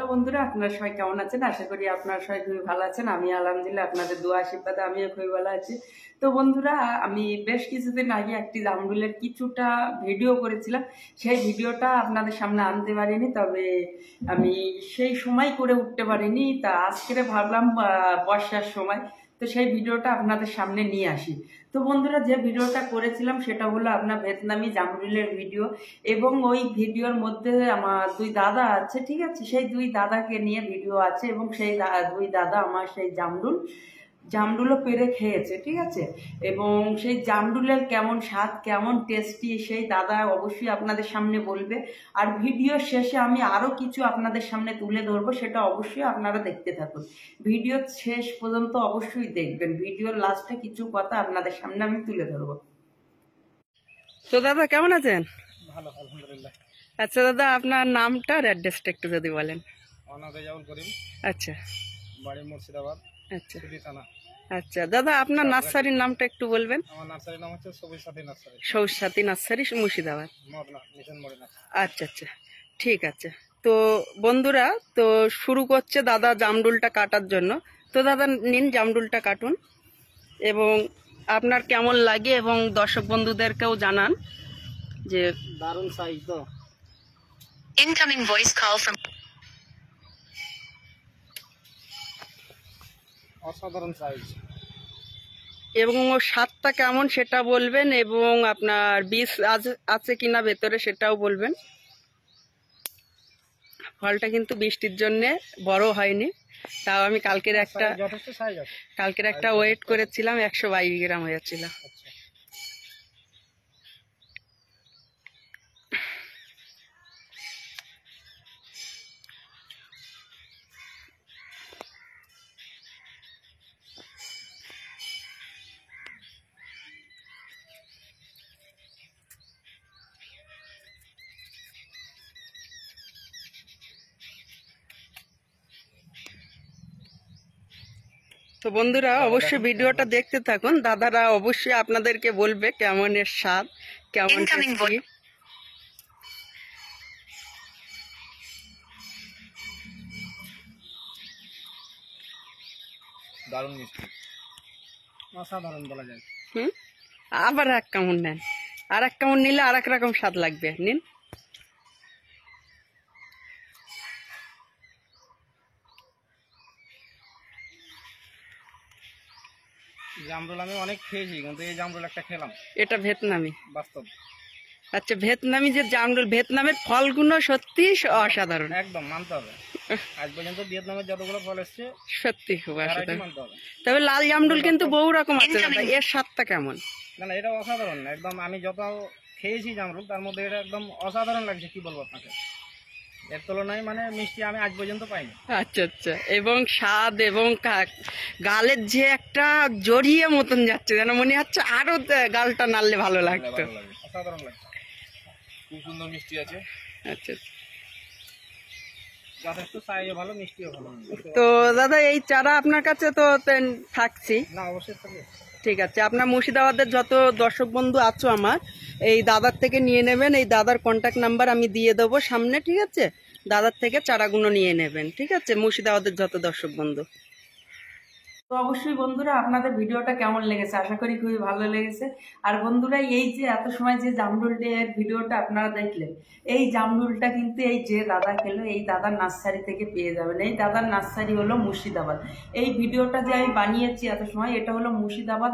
Hello বন্ধুরা, আপনারা সবাই কেমন আছেন? আশা করি আপনারা সবাই খুবই ভালো আছেন। আমি আলহামদুলিল্লাহ আপনাদের দোয়া আশীর্বাদে আমিও খুবই ভালো আছি। তো বন্ধুরা, আমি বেশ কিছুদিন আগে একটি জামরুলের কিছুটা ভিডিও করেছিলাম। সেই ভিডিওটা আপনাদের সামনে আনতে পারিনি, তবে আমি সেই সময় করে উঠতে পারিনি। তা আজকে ভাবলাম বর্ষার সময় তো সেই ভিডিওটা আপনাদের সামনে নিয়ে আসি। তো বন্ধুরা, যে ভিডিওটা করেছিলাম সেটা হলো আপনার ভিয়েতনামি জামরুলের ভিডিও, এবং ওই ভিডিওর মধ্যে আমার দুই দাদা আছে, ঠিক আছে? সেই দুই দাদাকে নিয়ে ভিডিও আছে, এবং সেই দুই দাদা আমার সেই জামরুলও পেরে খেয়েছে, ঠিক আছে? এবং সেই জামরুলের কেমন স্বাদ, কেমন টেস্টি, সেই দাদা অবশ্যই আপনাদের সামনে বলবে। আর ভিডিও শেষে আমি আরও কিছু আপনাদের সামনে তুলে ধরবো, সেটা অবশ্যই আপনারা দেখতে থাকুন। ভিডিও শেষ পর্যন্ত অবশ্যই দেখবেন। ভিডিওর লাস্টে কিছু কথা আপনাদের সামনে আমি তুলে ধরবো। তো দাদা কেমন আছেন? ভালো, আলহামদুলিল্লাহ। আচ্ছা দাদা, আপনার নামটা আর অ্যাড্রেসটা একটু যদি বলেন। রেজাউল করিম, আচ্ছা, বাড়ি মুর্শিদাবাদ, আচ্ছা সিটি থানা। আচ্ছা দাদা, আপনার নার্সারির নামটা একটু বলবেন। আমার নার্সারির নাম হচ্ছে Sabujsathi nursery, Sousathi nursery, Murshidabad. Madna mission মোড়ে নার্সারি। আচ্ছা আচ্ছা, ঠিক আছে। তো বন্ধুরা, তো শুরু করছে দাদা জামরুলটা কাটার জন্য। তো দাদা নিন, জামরুলটা কাটুন এবং আপনার কেমন লাগে এবং দর্শক বন্ধুদেরকেও জানান যে দারুণ সাইজ তো। Incoming voice call from অসাধারণ সাইজ। এবং ওর স্বাদটা কেমন সেটা বলবেন, এবং আপনার বীজ আছে কিনা ভেতরে সেটাও বলবেন। ফলটা কিন্তু বৃষ্টির জন্য বড় হয়নি, তাও আমি কালকের যথেষ্ট সাইজ আছে। একটা ওয়েট করেছিলাম, 122 গ্রাম হয়েছিল। আচ্ছা, তো বন্ধুরা, অবশ্যই ভিডিওটা দেখতে থাকুন। দাদারা অবশ্যই আপনাদেরকে বলবে কেমন এর স্বাদ, কেমন Incoming টেস্টি। দারুণ মিষ্টি, অসাধারণ বলা যায়। আবার এক কামড় নেন, আর এক কামড় নিলে আর এক রকম স্বাদ লাগবে। নিন। জামরুল আমি অনেক খেয়েছি, কিন্তু এই জামরুল একটা খেলাম। এটা ভিয়েতনামি, বাস্তব। আচ্ছা, ভিয়েতনামি যে জামরুল, ভিয়েতনামের ফলগুলো সত্যি অসাধারণ, একদম মানতে হবে। আজ পর্যন্ত ভিয়েতনামের যতগুলো ফল এসছে সত্যি খুব অসাধারণ। মানতে হবে। তবে লাল জামরুল কিন্তু বহু রকম আছে দাদা, এর স্বাদটা কেমন? না, এটা অসাধারণ একদম। আমি যত খেয়েছি জামরুল, তার মধ্যে এটা একদম অসাধারণ লাগছে। কি বলবো আপনাকে, এর তুলনায় মানে মিষ্টি আমি আজ পর্যন্ত পাইনি। আচ্ছা আচ্ছা, এবং স্বাদ এবং গালের যে একটা জড়িয়ে মতন যাচ্ছে, যেন মনে হচ্ছে আরো গালটা নাড়লে ভালো লাগতো। অসাধারণ লাগছে, খুব সুন্দর মিষ্টি আছে। আচ্ছা, যথেষ্ট সাইজও ভালো, মিষ্টিও ভালো। তো দাদা, এই চারা আপনার কাছে তো থাকছি। না, অবশ্যই থাকবে। ঠিক আছে, আপনার মুর্শিদাবাদের যত দর্শক বন্ধু আছো আমার, এই দাদার থেকে নিয়ে নেবেন। এই দাদার কন্ট্যাক্ট নাম্বার আমি দিয়ে দেবো সামনে, ঠিক আছে? দাদার থেকে চারাগুলো নিয়ে নেবেন, ঠিক আছে? মুর্শিদাবাদের যত দর্শক বন্ধু। তো অবশ্যই বন্ধুরা, আপনাদের ভিডিওটা কেমন লেগেছে? আশা করি খুবই ভালো লেগেছে। আর বন্ধুরা, এই যে এত সময় যে জামরুলের ভিডিওটা আপনারা দেখলেন, এই জামরুলটা কিন্তু এই যে দাদা খেলো, এই দাদার নার্সারি থেকে পেয়ে যাবেন। এই দাদার নার্সারি হলো মুর্শিদাবাদ। এই ভিডিওটা যে আমি বানিয়েছি এত সময়, এটা হলো মুর্শিদাবাদ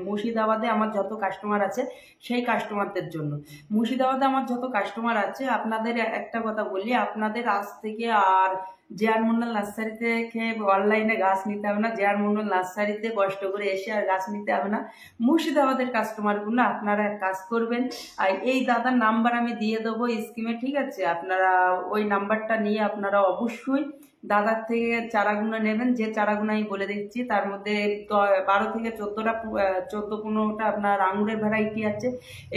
মুর্শিদাবাদে আমার যত কাস্টমার আছে সেই কাস্টমারদের জন্য। মুর্শিদাবাদে আমার যত কাস্টমার আছে, আপনাদের একটা কথা বলি, আপনাদের আজ থেকে আর জেআর মন্ডল নার্সারি থেকে অনলাইনে গাছ নিতে হবে না। জেআর মন্ডল নার্সারিতে কষ্ট করে এসে আর গাছ নিতে হবে না। মুর্শিদাবাদের কাস্টমারগুলো আপনারা কাজ করবেন। আর এই দাদার নাম্বার আমি দিয়ে দেবো স্ক্রিনে, ঠিক আছে? আপনারা ওই নাম্বারটা নিয়ে আপনারা অবশ্যই দাদার থেকে চারাগুলো নেবেন। যে চারাগুলো আমি বলে দিচ্ছি, তার মধ্যে 12 থেকে 14-15টা আপনার আঙুরের ভ্যারাইটি আছে,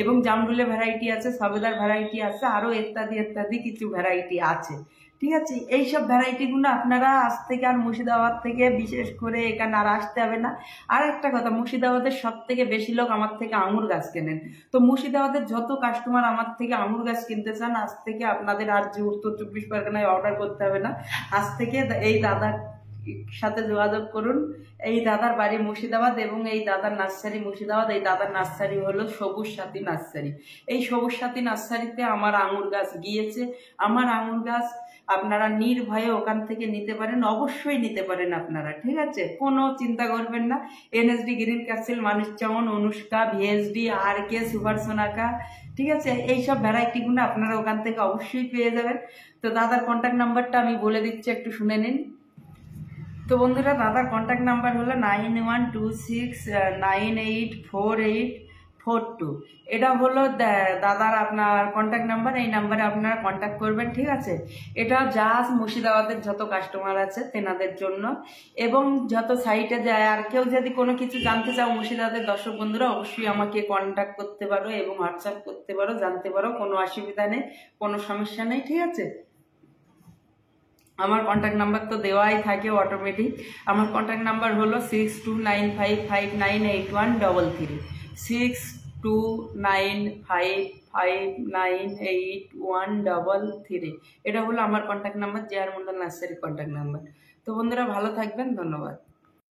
এবং জামরুলের ভ্যারাইটি আছে, সবেদার ভ্যারাইটি আছে, আরও ইত্যাদি ইত্যাদি কিছু ভ্যারাইটি আছে, ঠিক আছে। এইসব ভ্যারাইটিগুলো আপনারা আজ থেকে আর মুর্শিদাবাদ থেকে বিশেষ করে এখানে আর আসতে হবে না। আর একটা কথা, মুর্শিদাবাদের সব থেকে বেশি লোক আমার থেকে আঙুর গাছ কেনেন। তো মুর্শিদাবাদের যত কাস্টমার আমার থেকে আঙুর গাছ কিনতে চান, আজ থেকে আপনাদের আর যে উত্তর 24 পরগনায় অর্ডার করতে হবে না। আজ থেকে এই দাদার সাথে যোগাযোগ করুন। এই দাদার বাড়ি মুর্শিদাবাদ এবং এই দাদার নার্সারি মুর্শিদাবাদ। এই দাদার নার্সারি হলো সবুজ সাথী নার্সারি। এই সবুজ সাথী নার্সারিতে আমার আঙুর গাছ গিয়েছে। আমার আঙুর গাছ আপনারা নির্ভয়ে ওখান থেকে নিতে পারেন, অবশ্যই নিতে পারেন আপনারা, ঠিক আছে। কোনো চিন্তা করবেন না। এনএসডি গ্রিন ক্যাসেল, মানুষ যেমন, অনুষ্কা, ভিএসডি, আর কে, সুপার সোনাকা, ঠিক আছে। এইসব ভ্যারাইটিগুলো আপনারা ওখান থেকে অবশ্যই পেয়ে যাবেন। তো দাদার কন্ট্যাক্ট নাম্বারটা আমি বলে দিচ্ছি, একটু শুনে নিন। তো বন্ধুরা, দাদার কন্ট্যাক্ট নাম্বার হলো 9126984842। এটা হলো দাদার আপনার কন্ট্যাক্ট নাম্বার। এই নাম্বারে আপনারা কন্ট্যাক্ট করবেন, ঠিক আছে। এটা জাস্ট মুর্শিদাবাদের যত কাস্টমার আছে তেনাদের জন্য, এবং যত সাইটে যায়। আর কেউ যদি কোনো কিছু জানতে চাও মুর্শিদাবাদের দর্শক বন্ধুরা, অবশ্যই আমাকে কন্ট্যাক্ট করতে পারো এবং হোয়াটসঅ্যাপ করতে পারো, জানতে পারো, কোনো অসুবিধা নেই, কোনো সমস্যা নেই, ঠিক আছে। আমার কন্ট্যাক্ট নাম্বার তো দেওয়াই থাকে অটোমেটিক। আমার কন্ট্যাক্ট নাম্বার হলো 6295598133, 6295598133। এটা হলো আমার contact number, J R Mondal nursery contact number. তো বন্ধুরা, ভালো থাকবেন, ধন্যবাদ।